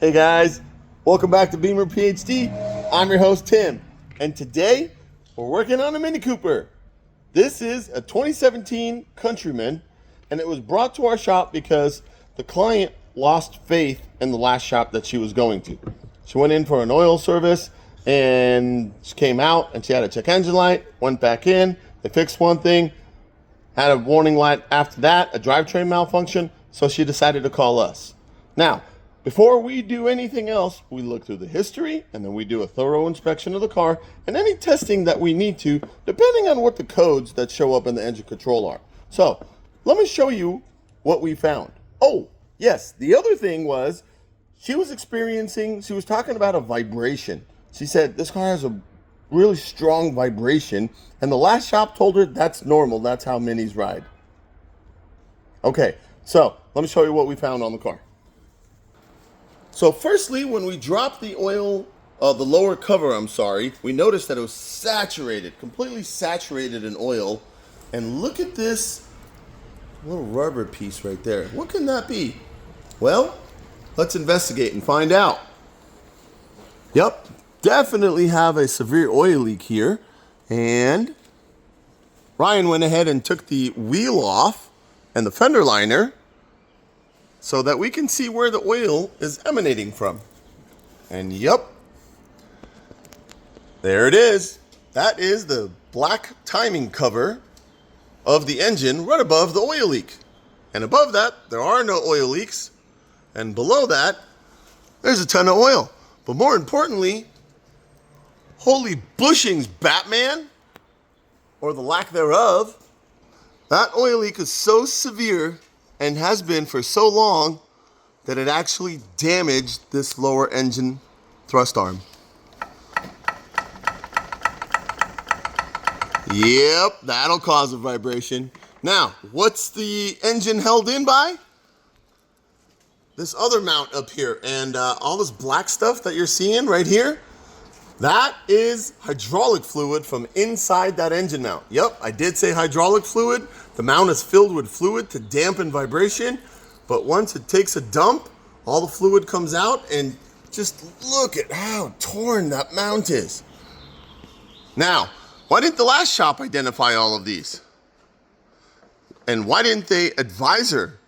Hey guys, welcome back to Bimmer PhD. I'm your host Tim, and today we're working on a Mini Cooper. This is a 2017 Countryman, and it was brought to our shop because the client lost faith in the last shop that she was going to. She went in for an oil service, and she came out, and she had a check engine light, went back in, they fixed one thing, had a warning light after that, a drivetrain malfunction, so she decided to call us. Now, before we do anything else, we look through the history, and then we do a thorough inspection of the car and any testing that we need to, depending on what the codes that show up in the engine control are. So, let me show you what we found. Oh, yes, the other thing was, she was talking about a vibration. She said, this car has a really strong vibration, and the last shop told her that's normal, that's how Minis ride. Okay, so, let me show you what we found on the car. So firstly, when we dropped the oil, the lower cover, we noticed that it was saturated, completely saturated in oil. And look at this little rubber piece right there. What can that be? Well, let's investigate and find out. Yep, definitely have a severe oil leak here. And Ryan went ahead and took the wheel off and the fender liner, so that we can see where the oil is emanating from. And yep, there it is. That is the black timing cover of the engine right above the oil leak. And above that, there are no oil leaks. And below that, there's a ton of oil. But more importantly, holy bushings, Batman, or the lack thereof, that oil leak is so severe and has been for so long that it actually damaged this lower engine thrust arm. Yep, that'll cause a vibration. Now, what's the engine held in by? This other mount up here, and all this black stuff that you're seeing right here, that is hydraulic fluid from inside that engine mount. Yep, I did say hydraulic fluid. The mount is filled with fluid to dampen vibration, but once it takes a dump, all the fluid comes out, and just look at how torn that mount is. Now, why didn't the last shop identify all of these? And why didn't they advise her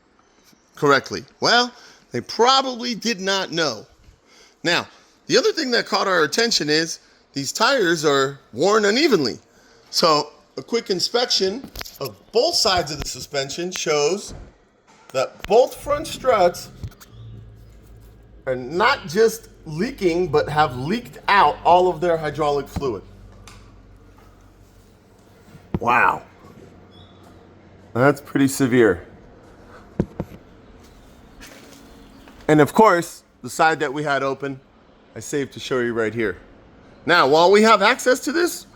correctly? Well, they probably did not know. Now, the other thing that caught our attention is these tires are worn unevenly. So a quick inspection of both sides of the suspension shows that both front struts are not just leaking, but have leaked out all of their hydraulic fluid. Wow. That's pretty severe. And of course, the side that we had open, I saved to show you right here. Now, while we have access to this,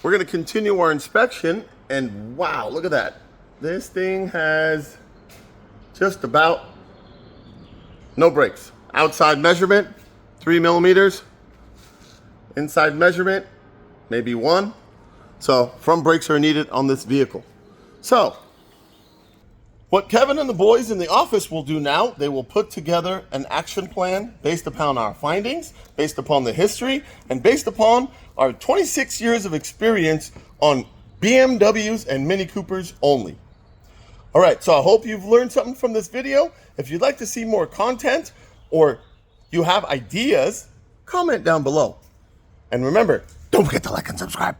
we're going to continue our inspection, and wow, look at that. This thing has just about no brakes. Outside measurement, 3 millimeters. Inside measurement, maybe 1. So, front brakes are needed on this vehicle. So, what Kevin and the boys in the office will do now, they will put together an action plan based upon our findings, based upon the history, and based upon our 26 years of experience on BMWs and Mini Coopers only. All right, so I hope you've learned something from this video. If you'd like to see more content or you have ideas, comment down below. And remember, don't forget to like and subscribe.